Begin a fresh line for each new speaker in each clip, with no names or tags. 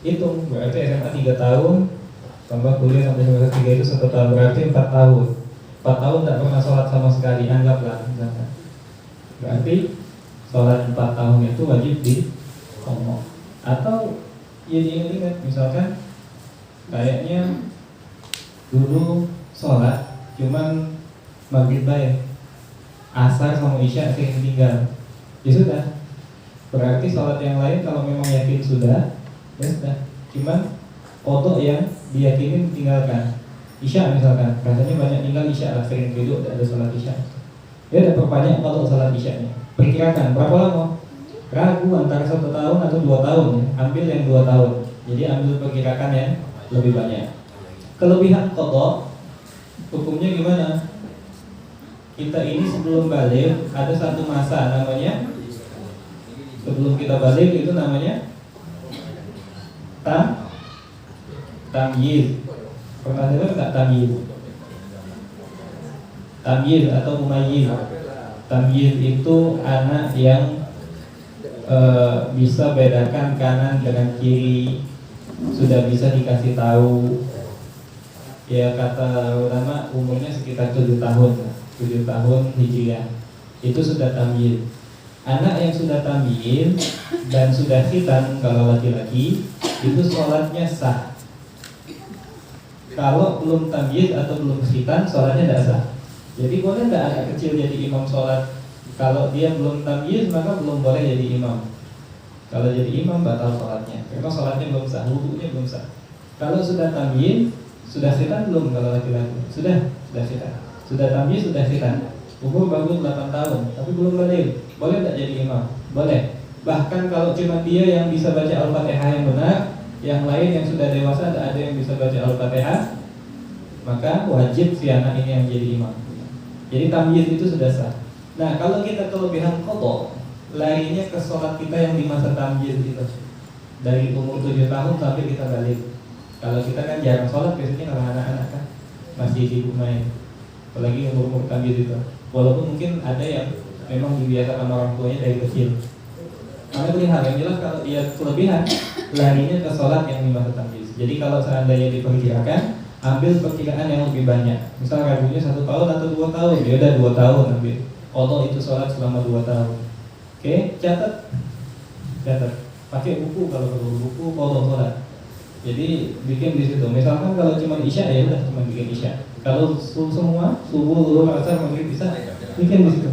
Hitung, berarti SMA 3 tahun tambah kuliah sampai semester 3 itu 1 tahun, berarti 4 tahun. 4 tahun tidak pernah sholat sama sekali, anggaplah misalkan. Berarti sholat 4 tahun itu wajib diqadha. Atau ya diingat-ingat, misalkan kayaknya dulu sholat cuman maghrib baik, asar sama isya sering tinggal, ya sudah, berarti sholat yang lain kalau memang yakin sudah, ya sudah, cuman qadha yang diyakini tinggalkan. Isya misalkan, rasanya banyak tinggal isya lah, sering duduk tidak ada sholat isya, ya udah perbanyak qadha sholat isyanya. Perkirakan berapa lama? Ragu antara 1 tahun atau 2 tahun, ya. Ambil yang 2 tahun. Jadi ambil perkirakan yang lebih banyak. Kelebihan qadha hukumnya gimana? Kita ini sebelum balik ada satu masa namanya, sebelum kita balik itu namanya tamyiz. Pernah dengar nggak tamyiz? Tamyiz atau mumayyiz. Tamyiz itu anak yang bisa bedakan kanan dengan kiri, sudah bisa dikasih tahu. Ya kata ulama umurnya sekitar 7 tahun, 7 tahun hijriah. Itu sudah tamyiz. Anak yang sudah tamyiz dan sudah khitan kalau laki-laki itu sholatnya sah. Kalau belum tamyiz atau belum khitan sholatnya tidak sah. Jadi boleh tidak anak kecil jadi imam sholat? Kalau dia belum tamyiz maka belum boleh jadi imam. Kalau jadi imam batal sholatnya, karena sholatnya belum sah, wudunya belum sah. Kalau sudah tamyiz, sudah khitan belum kalau laki-laki? Sudah khitan. Sudah tamyiz, sudah khitan. Umur baru 8 tahun, tapi belum balik. Boleh tidak jadi imam? Boleh. Bahkan kalau cuma dia yang bisa baca Al-Fatihah yang benar, yang lain yang sudah dewasa tidak ada yang bisa baca Al-Fatihah, maka wajib si anak ini yang jadi imam. Jadi tamyiz itu sudah sah. Nah kalau kita kelebihan qadha, larinya ke sholat kita yang di masa tamyiz itu, dari umur 7 tahun sampai kita balik. Kalau kita kan jarang sholat biasanya kalau anak-anak kan masih sibuk main, apalagi umur tamyiz itu. Walaupun mungkin ada yang memang dibiasakan orang tuanya dari kecil. Mana pilihan yang jelas kalau dia kelebihan, larinya ke sholat yang di masa tamyiz. Jadi kalau seandainya diperkirakan, ambil perkiraan yang lebih banyak. Misal ragunya 1 tahun atau 2 tahun, dia udah 2 tahun ambil. Qadha itu sholat selama 2 tahun. Oke, catat. Pakai buku kalau perlu, buku qadha sholat. Jadi bikin di situ. Misalkan kalau cuma isya ya udah cuma bikin isya. Kalau semua subuh, zuhur, asar, maghrib bisa bikin di situ.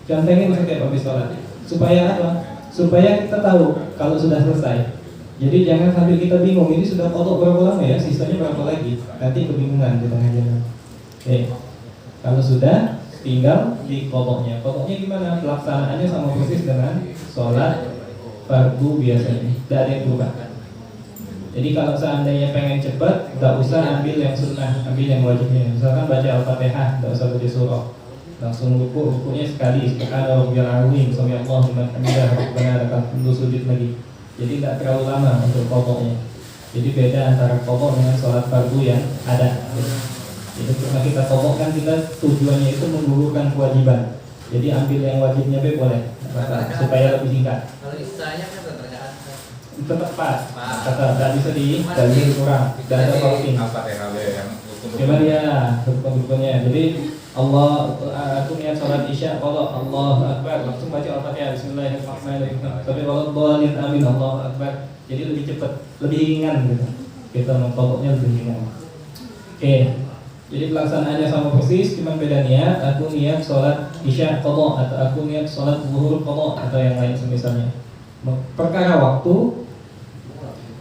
Contohnya setiap habis sholat. Supaya apa? Supaya kita tahu kalau sudah selesai. Jadi jangan sambil kita bingung ini sudah qadha berapa lama ya, sisanya berapa lagi. Nanti kebingungan di tengah jalan. Oke. Kalau sudah tinggal di qadhanya. Qadhanya gimana? Pelaksanaannya sama persis dengan sholat fardu biasanya. Tidak ada yang berubah. Jadi kalau seandainya pengen cepat, tidak usah ambil yang sunnah, ambil yang wajibnya. Misalkan baca Al-Fatihah, tidak usah baca surah, langsung rukunya sekali. Subhanallah rabbil azim, sami'allahu liman hamidah, rabbana lakal hamdu, sujud lagi. Jadi tidak terlalu lama untuk qadhanya. Jadi beda antara qadha dengan sholat fardu yang ada. Jadi karena kita qadha kan kita tujuannya itu menggugurkan kewajiban. Jadi ambil yang wajibnya boleh, supaya lebih singkat.
Kalau istilahnya kan terkadang
tetap pas, tetap tidak bisa dari kurang, tidak ada talking. Cuman ya rukun-rukunnya. Jadi aku niat sholat isya, kalau Allahu Akbar langsung baca Al-Fatihah, Bismillahirrahmanirrahim. Tapi kalau dhalin amin, Allahu Akbar. Jadi lebih cepat, lebih ringan gitu. Kita mengqadhanya lebih ringan. Oke. Jadi pelaksanaannya sama persis, cuma beda niat. Aku niat sholat isya qadha, atau aku niat sholat zuhur qadha, atau yang lain semisalnya. Perkara waktu,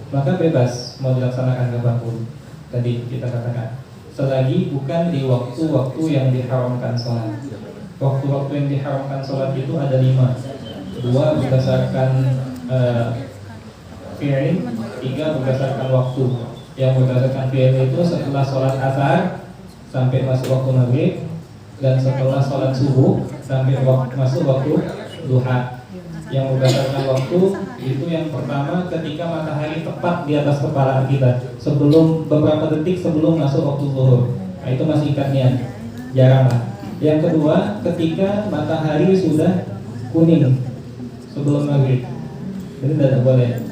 maka bebas mau dilaksanakan kapanpun. Tadi kita katakan, selagi bukan di waktu-waktu yang diharamkan sholat. Waktu-waktu yang diharamkan sholat itu ada 5. 2 berdasarkan fi'il, 3 berdasarkan waktu. Yang berdasarkan fi'il itu setelah sholat asar sampai masuk waktu maghrib, dan setelah sholat subuh sampai masuk waktu duha. Yang berdasarkan waktu itu yang pertama ketika matahari tepat di atas kepala kita, sebelum beberapa detik sebelum masuk waktu zuhur. Nah, itu masih ikat niat, jarang lah. Yang kedua ketika matahari sudah kuning sebelum maghrib, ini tidak boleh.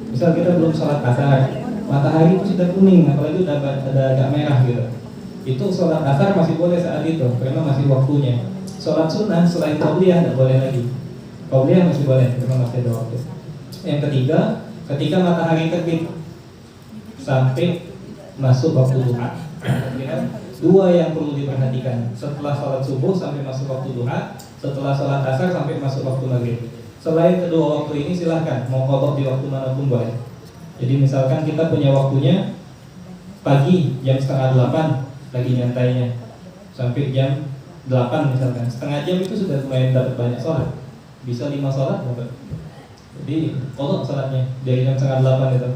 Misal kita belum sholat asar, matahari itu sudah kuning, apalagi udah ada agak merah gitu. Itu sholat asar masih boleh saat itu, karena masih waktunya. Sholat sunnah selain qabliyah tidak boleh lagi. Qabliyah masih boleh, karena masih ada waktu. Yang ketiga, ketika matahari terbit sampai masuk waktu duha. Dua yang perlu diperhatikan, setelah sholat subuh sampai masuk waktu duha, setelah sholat asar sampai masuk waktu maghrib. Selain kedua waktu ini silahkan mau qadha di waktu manapun boleh. Jadi misalkan kita punya waktunya pagi jam 7:30 lagi nyantainya sampai jam 8 misalkan, setengah jam itu sudah lumayan dapat banyak sholat, bisa 5 sholat dapat. Jadi qadha sholatnya dari jam 7:30 itu.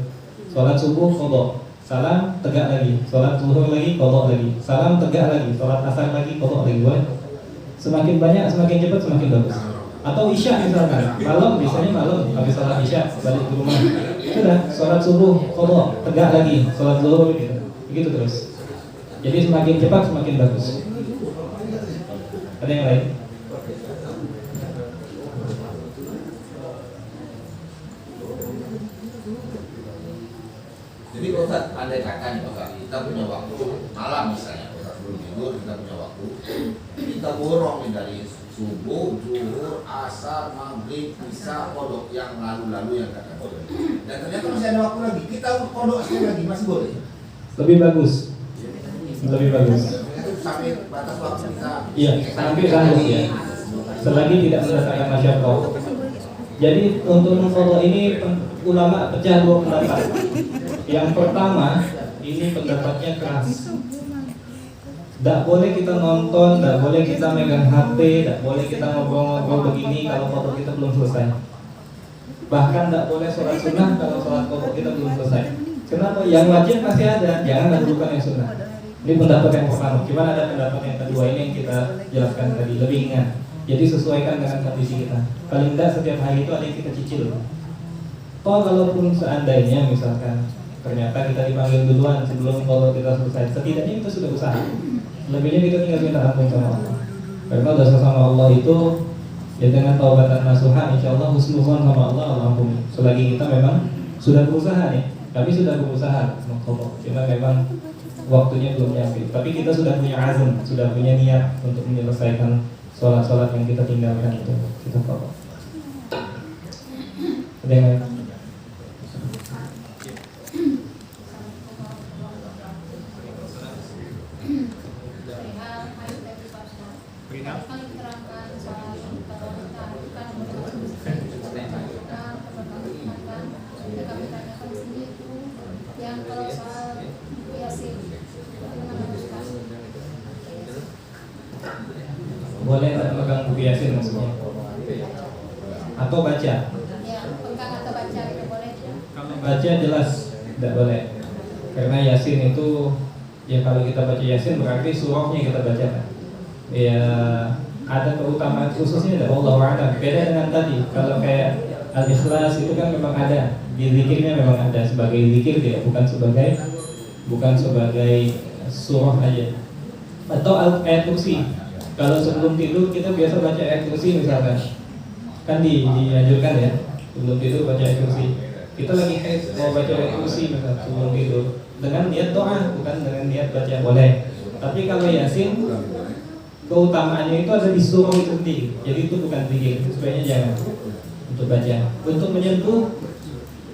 Sholat subuh qadha, salam tegak lagi, sholat zuhur lagi qadha lagi, salam tegak lagi, sholat asar lagi qadha lagi. Boleh. Semakin banyak semakin cepat semakin bagus. Atau isya misalkan, malam biasanya malam habis sholat isya balik ke rumah, sudah sholat subuh qadha, tegak lagi, sholat zuhur gitu. Begitu terus. Jadi semakin cepat semakin bagus. Ada yang lain?
Jadi Pak Ustaz, andai kata nih Pak Ustaz, kita punya waktu malam misalnya, Pak Ustaz, sebelum tidur kita punya waktu, kita borong nih dari subuh, zuhur, asar, maghrib, isya, qadha yang lalu-lalu yang kata qadha. Dan ternyata masih ada waktu lagi, kita qadha sekali lagi masih boleh.
Lebih bagus. Lebih bagus.
Sampai batas waktu kita.
Iya, sampai sanggup ya. Selagi tidak merasakan masyaqqah. Jadi untuk qadha ini ulama pecah dua pendapat. Yang pertama, ini pendapatnya keras. Tidak boleh kita nonton, tidak boleh kita megang HP, tidak boleh kita ngobrol-ngobrol begini kalau qadha kita belum selesai. Bahkan tidak boleh sholat sunnah kalau sholat qadha kita belum selesai. Kenapa? Yang wajib masih ada, jangan dahulukan yang sunnah. Ini pendapat yang pertama. Cuman ada pendapat yang kedua ini yang kita jelaskan tadi, lebih ingat. Jadi sesuaikan dengan kondisi kita. Paling tidak setiap hari itu ada yang kita cicil. Toh kalaupun seandainya misalkan ternyata kita dipanggil duluan sebelum qadha kita selesai, setidaknya kita sudah usaha. Lebihnya kita tinggal minta ampun sama Allah. Karena dosa sama Allah itu ya dengan taubatan nasuha, insya Allah husnuzon sama Allah, Allah ampuni. Selagi kita memang sudah berusaha nih, kami sudah berusaha mengqadha, cuma memang waktunya belum nyampe. Tapi kita sudah punya azam, sudah punya niat untuk menyelesaikan sholat-sholat yang kita tinggalkan itu. Kita qadha. Ada yang lain? Boleh tak pegang buku Yasin maksudnya? Atau baca?
Ya, pegang atau baca itu boleh tidak?
Kalau baca jelas tidak boleh. Karena Yasin itu ya kalau kita baca Yasin berarti surahnya kita baca kan? Ya ada keutamaan khususnya dari Allah Ta'ala. Beda dengan tadi. Kalau kayak Al-Ikhlas itu kan memang ada di zikirnya, memang ada sebagai zikir dia, bukan sebagai surah aja. Atau ayat kursi. Kalau sebelum tidur kita biasa baca ayat kursi misalkan, kan dianjurkan ya sebelum tidur baca ayat kursi. Kita lagi mau baca ayat kursi misalkan sebelum tidur dengan niat doa, bukan dengan niat baca, boleh. Tapi kalau Yasin keutamaannya itu ada di surah itu sendiri, jadi itu bukan zikir, sebaiknya jangan untuk baca. Untuk menyentuh,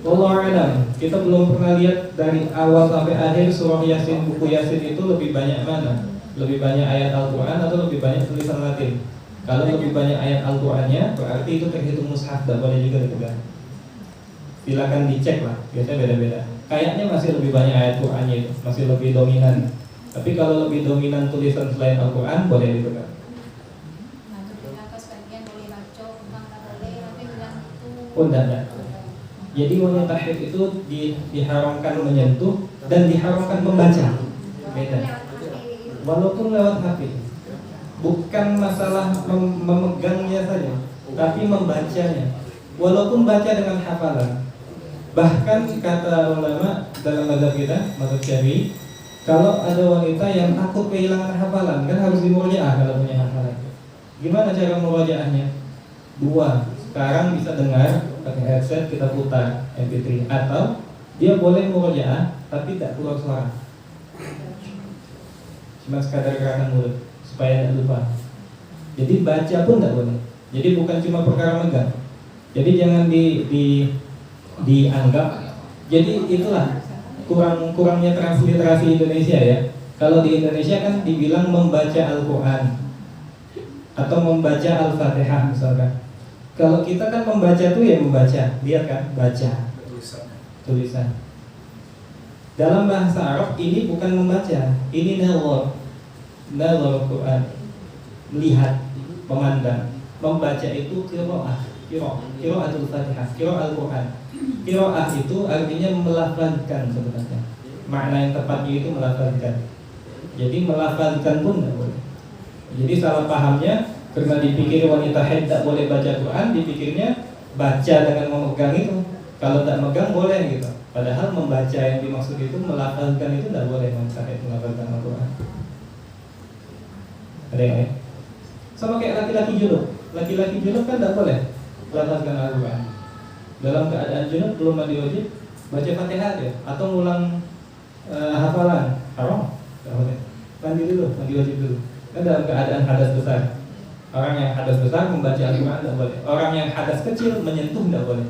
wallahu a'lam, kita belum pernah lihat dari awal sampai akhir surah Yasin, buku Yasin itu lebih banyak mana? Lebih banyak ayat Al-Quran atau lebih banyak tulisan Latin? Kalau lebih banyak ayat Al-Qurannya, berarti itu terhitung mushaf, tidak boleh juga dipegang. Silakan dicek lah, biasanya beda-beda. Kayaknya masih lebih banyak ayat Qurannya itu, masih lebih dominan. Tapi kalau lebih dominan tulisan selain Al-Quran, boleh dipegang.
Nah, ternyata sebagian boleh baca, pegang tak boleh, tapi bilang itu.
Oh, tidak. Jadi wanita haid itu diharamkan menyentuh dan diharamkan membaca. Beda. Walaupun lewat HP, bukan masalah memegangnya saja, tapi membacanya. Walaupun baca dengan hafalan. Bahkan kata ulama dalam mazhab kita, mazhab Syafi'i, kalau ada wanita yang takut kehilangan hafalan, kan harus dimurajaah kalau punya hafalan. Gimana cara murajaahnya? Dua, sekarang bisa dengar pakai headset kita putar MP3, atau dia boleh murojaah tapi tidak keluar suara, cuma sekadar gerakan mulut supaya tidak lupa. Jadi baca pun tidak boleh. Jadi bukan cuma perkara megang. Jadi jangan dianggap. Jadi itulah kurangnya transliterasi Indonesia ya. Kalau di Indonesia kan dibilang membaca Al-Quran atau membaca Al-Fatihah misalkan. Kalau kita kan membaca tuh ya membaca, lihat kan, baca tulisan. Dalam bahasa Arab ini bukan membaca, ini nazar Quran, melihat, memandang. Membaca itu qiraatul Fatihah, qiraat Al-Quran. Qiraah itu artinya melafazkan sebenarnya. Makna yang tepatnya itu melafazkan. Jadi melafazkan pun tidak boleh. Jadi salah pahamnya karena dipikir wanita haid tidak boleh baca Quran, dipikirnya baca dengan memegang itu. Kalau tidak megang boleh gitu. Padahal membaca yang dimaksud itu melafazkan itu tidak boleh, wanita haid melafazkan Al-Quran. Ada yang lain? Sama kayak laki-laki junub. Laki-laki junub kan tidak boleh melafazkan Al-Quran. Dalam keadaan junub belum mandi wajib baca Fatihah ya, atau ngulang hafalan haram. Tidak boleh. Mandi dulu, mandi wajib dulu. Kan dalam keadaan hadas besar. Orang yang hadas besar membaca Al-Quran tidak boleh. Orang yang hadas kecil menyentuh tidak boleh.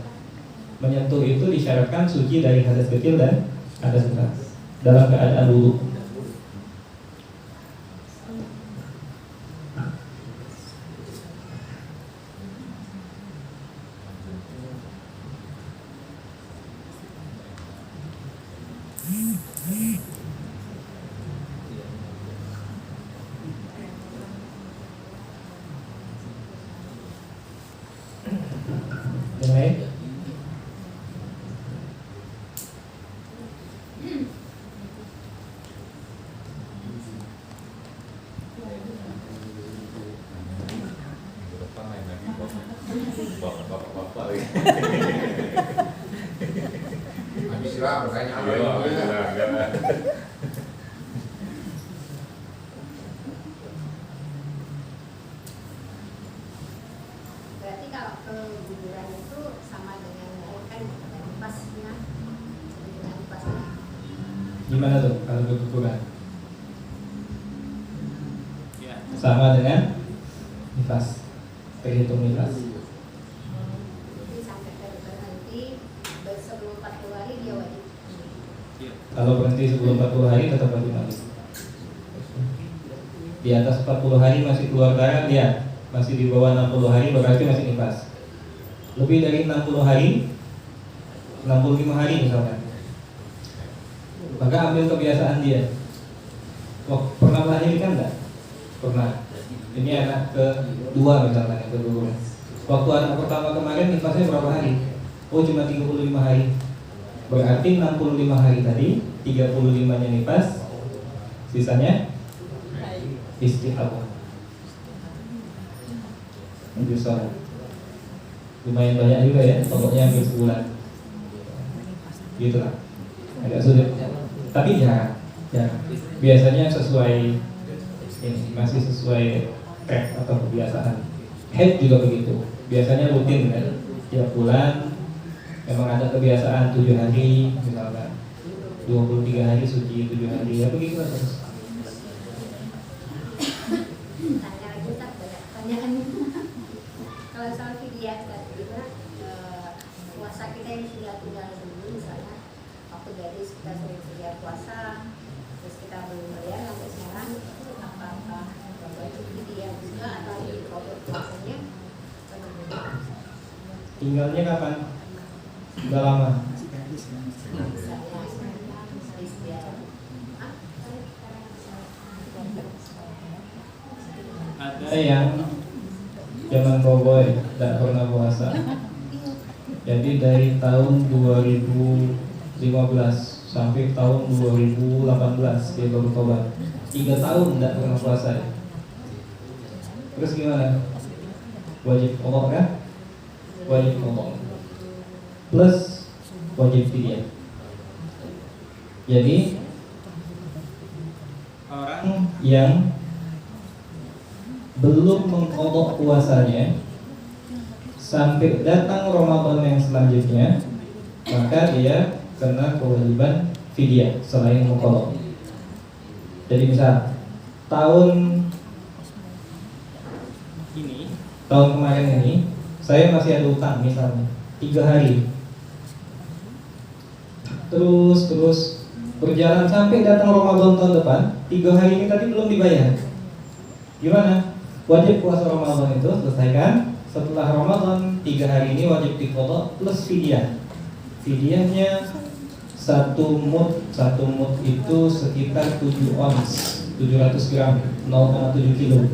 Menyentuh itu disyaratkan suci dari hadas kecil dan hadas besar dalam keadaan wudu. Yang lain?
Habis lah pertanyaan
Iya,
lainnya.
Berarti kalau keguguran itu sama dengan kan nifasnya, dengan nifasnya.
Gimana tuh kalau keguguran? Sama dengan nifas, terhitung nifas.
Jadi sampai berhenti sebelum 40 hari dia wajib.
Kalau berhenti sebelum 40 hari tetap wajib mandi. Di atas 40 hari masih keluar darah, dia masih di bawah 60 hari berarti masih nifas. Lebih dari 60 hari, 65 hari misalkan, maka ambil kebiasaan dia. Wah, pernah melahirkan enggak? Pernah. Ini anak kedua misalkan, yang kedua. Waktu anak pertama kemarin nifasnya berapa hari? Oh, cuma 35 hari. Berarti 65 hari tadi 35-nya nifas, sisanya istihadah. Lanjut sholat. Lumayan banyak juga ya, pokoknya hampir sebulan. Gitu lah. Agak sulit. Tapi jarang. Biasanya sesuai ini, masih sesuai track atau kebiasaan. Haid juga begitu. Biasanya rutin kan. Tiap bulan memang ada kebiasaan 7 hari misalkan, 23 hari suci, 7 hari, ya begitu lah terus.
Tanya lagi tak banyak pertanyaan. Kalau soal fidyah tadi puasa kita yang sudah tinggal dulu misalnya waktu gadis kita sering sedia puasa, terus kita belum bayar sampai sekarang, apakah wajib fidyah juga atau di puasanya?
Tinggalnya kapan? Sudah lama. Ada yang zaman cowboy tidak pernah puasa. Jadi dari tahun 2015 sampai tahun 2018 dia baru tobat. 3 tahun tidak pernah puasa. Terus gimana? Wajib qadha kan? Wajib qadha. Plus wajib fidyah. Jadi orang yang belum mengqadha puasanya sampai datang Ramadan yang selanjutnya, maka dia kena kewajiban fidyah selain mengqadha. Jadi misal tahun kemarin ini saya masih ada utang misalnya 3 hari, terus berjalan sampai datang Ramadan tahun depan, 3 hari ini tadi belum dibayar. Gimana? Wajib puasa Ramadan itu selesaikan. Setelah Ramadan 3 hari ini wajib diqadha plus fidyah. Fidyahnya 1 mud itu sekitar 7 ons, 700 gram, 0,7 kilo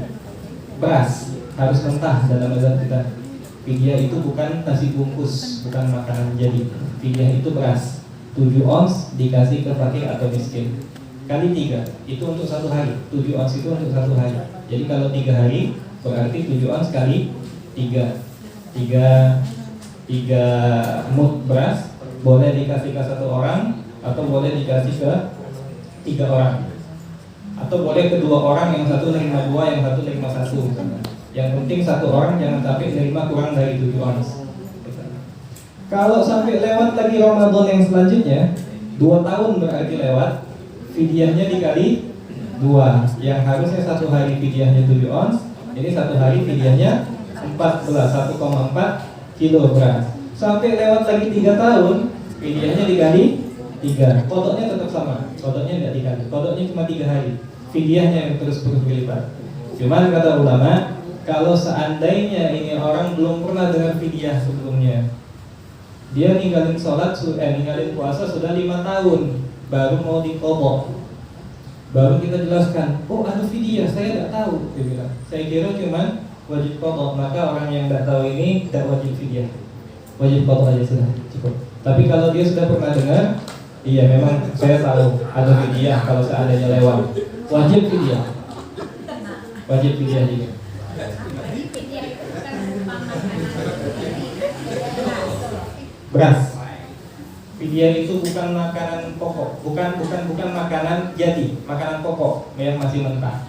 beras, harus mentah dalam mazhab kita. Fidyah itu bukan nasi bungkus, bukan makanan jadi. Fidyah itu beras 7 ons dikasih ke fakir atau miskin kali 3, itu untuk 1 hari. 7 ons itu untuk 1 hari. Jadi kalau 3 hari berarti 7 ons kali 3 mud beras boleh dikasih ke 1 orang, atau boleh dikasih ke 3 orang, atau boleh ke 2 orang, yang satu nerima 2, yang satu nerima 1 misalnya. Yang penting 1 orang jangan sampai nerima kurang dari 7 ons. Kalau sampai lewat lagi Ramadan yang selanjutnya, 2 tahun berarti lewat, fidyahnya dikali 2. Yang harusnya 1 hari fidyahnya 7 ons, ini 1 hari fidyahnya 1,4 kilo beras. Sampai lewat lagi 3 tahun, fidyahnya dikali 3. Kodoknya tetap sama, kodoknya tidak dikali, kodoknya cuma 3 hari. Fidyahnya yang terus berlipat. Cuman kata ulama, kalau seandainya ini orang belum pernah dengar fidyah sebelumnya, dia ninggalin sholat, ninggalin puasa sudah 5 tahun, baru mau diqadha, baru kita jelaskan, oh ada fidyah, saya tidak tahu, dia bilang. Saya kira cuman wajib qadha, maka orang yang tidak tahu ini tidak wajib fidyah, wajib qadha aja sudah cukup. Tapi kalau dia sudah pernah dengar, iya memang saya tahu ada fidyah kalau seandainya lewat, wajib fidyah, wajib fidyah juga. Beras. Fidyah itu bukan makanan pokok, bukan makanan jadi, makanan pokok yang masih mentah.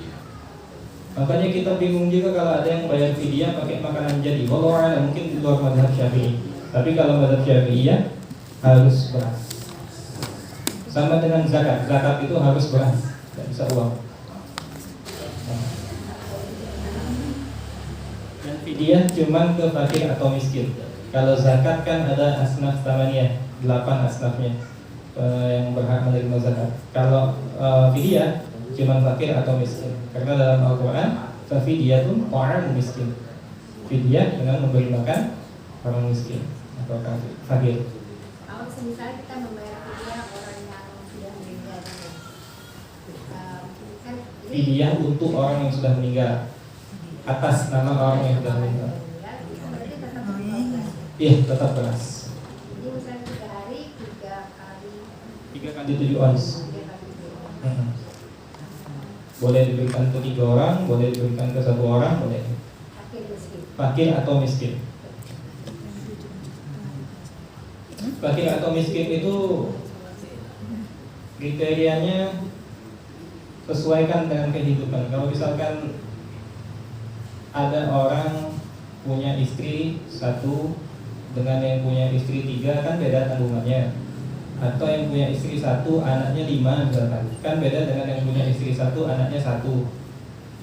Makanya kita bingung juga kalau ada yang bayar fidyah pakai makanan jadi. Wallahu a'lam, mungkin di luar mazhab Syafi'i. Tapi kalau mazhab Syafi'i ya harus beras. Sama dengan zakat, zakat itu harus beras, tidak bisa uang. Dan fidyah cuma ke fakir atau miskin. Kalau zakat kan ada asnaf tamaniyah, 8 asnafnya yang berhak menerima zakat. Kalau fidyah cuma fakir atau miskin. Karena dalam Al-Quran, fidyatun ta'am miskin. Fidyah dengan memberi makan orang miskin atau fakir.
Kalau misalnya kita membayar fidyah orang yang sudah meninggal, kan
fidyah untuk orang yang sudah meninggal atas nama orang yang sudah meninggal. Iya, tetap beras.
Jadi misalnya 3 hari 3 kali
7 ons. Boleh diberikan ke 3 orang, boleh diberikan ke 1 orang, boleh. Fakir atau miskin. Fakir atau miskin itu kriterianya sesuaikan dengan kehidupan. Kalau misalkan ada orang punya istri 1 dengan yang punya istri 3, kan beda tanggungannya. Atau yang punya istri 1, anaknya 5 misalkan, kan beda dengan yang punya istri 1, anaknya 1.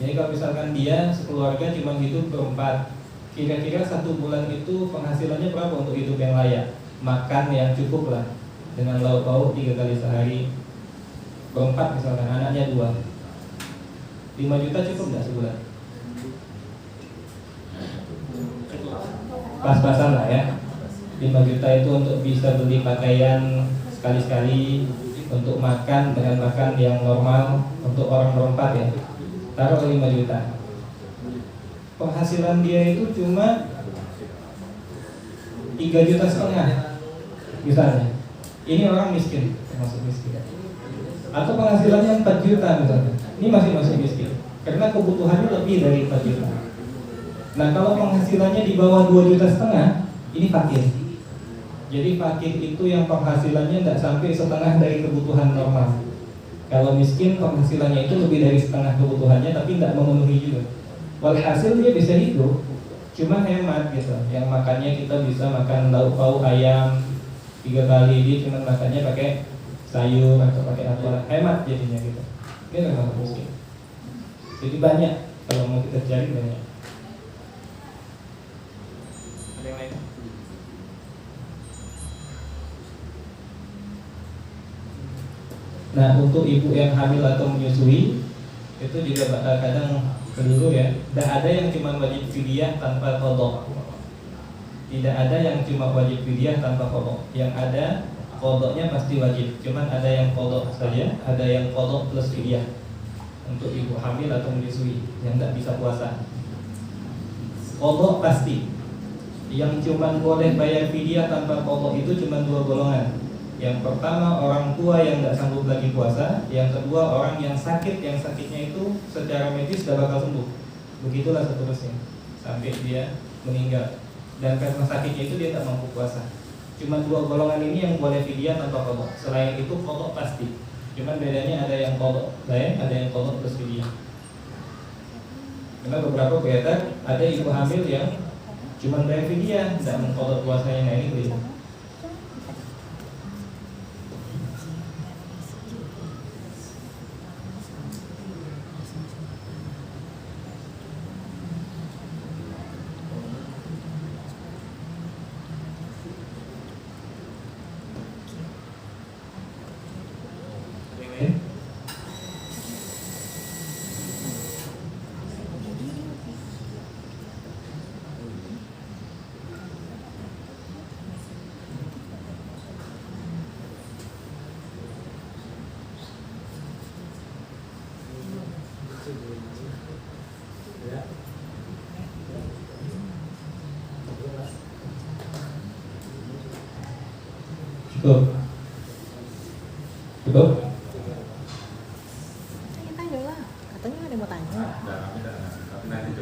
Jadi kalau misalkan dia sekeluarga cuma hidup berempat, kira-kira 1 bulan itu penghasilannya berapa untuk hidup yang layak? Makan yang cukup lah, dengan lauk pauk 3 kali sehari. Berempat misalkan, anaknya 2, 5 juta cukup nggak sebulan? Pas-pasan lah ya. 5 juta itu untuk bisa beli pakaian sekali-sekali, untuk makan dengan makan yang normal untuk orang berempat ya. Taruh 5 juta. Penghasilan dia itu cuma 3,5 juta misalnya. Ini orang miskin, termasuk miskin. Atau penghasilannya 4 juta misalnya. Ini masih masuk miskin karena kebutuhannya lebih dari 4 juta. Nah, kalau penghasilannya di bawah 2,5 juta, ini fakir. Jadi fakir itu yang penghasilannya tidak sampai setengah dari kebutuhan normal. Kalau miskin penghasilannya itu lebih dari setengah kebutuhannya, tapi tidak memenuhi juga. Walhasil dia bisa hidup, cuma hemat gitu. Yang makannya kita bisa makan lauk pauk ayam 3 kali, dia cuma makannya pakai sayur atau pakai apa, hemat jadinya gitu. Ini termasuk miskin. Jadi banyak, kalau mau kita cari banyak. Ada yang lain? Nah, untuk ibu yang hamil atau menyusui itu juga kadang keliru ya. Tidak ada yang cuma wajib fidyah tanpa qadha. Tidak ada yang cuma wajib fidyah tanpa qadha. Yang ada qadhanya pasti wajib. Cuman ada yang qadha saja, ada yang qadha plus fidyah. Untuk ibu hamil atau menyusui yang tidak bisa puasa, qadha pasti. Yang cuma boleh bayar fidyah tanpa qadha itu cuma 2 golongan. Yang pertama orang tua yang tidak sanggup lagi puasa. Yang kedua orang yang sakit, yang sakitnya itu secara medis sudah bakal sembuh. Begitulah seterusnya sampai dia meninggal. Dan karena sakitnya itu dia tak mampu puasa. Cuma 2 golongan ini yang boleh fidyah tanpa qadha. Selain itu qadha pasti. Cuman bedanya ada yang qadha lain, ada yang qadha plus fidyah. Karena beberapa beredar ada ibu hamil yang cuma bayar fidyah, tidak mengqadha puasanya. Nah ini keliru. Cukup. Cukup.
Tanya lah, katanya ada yang mau tanya.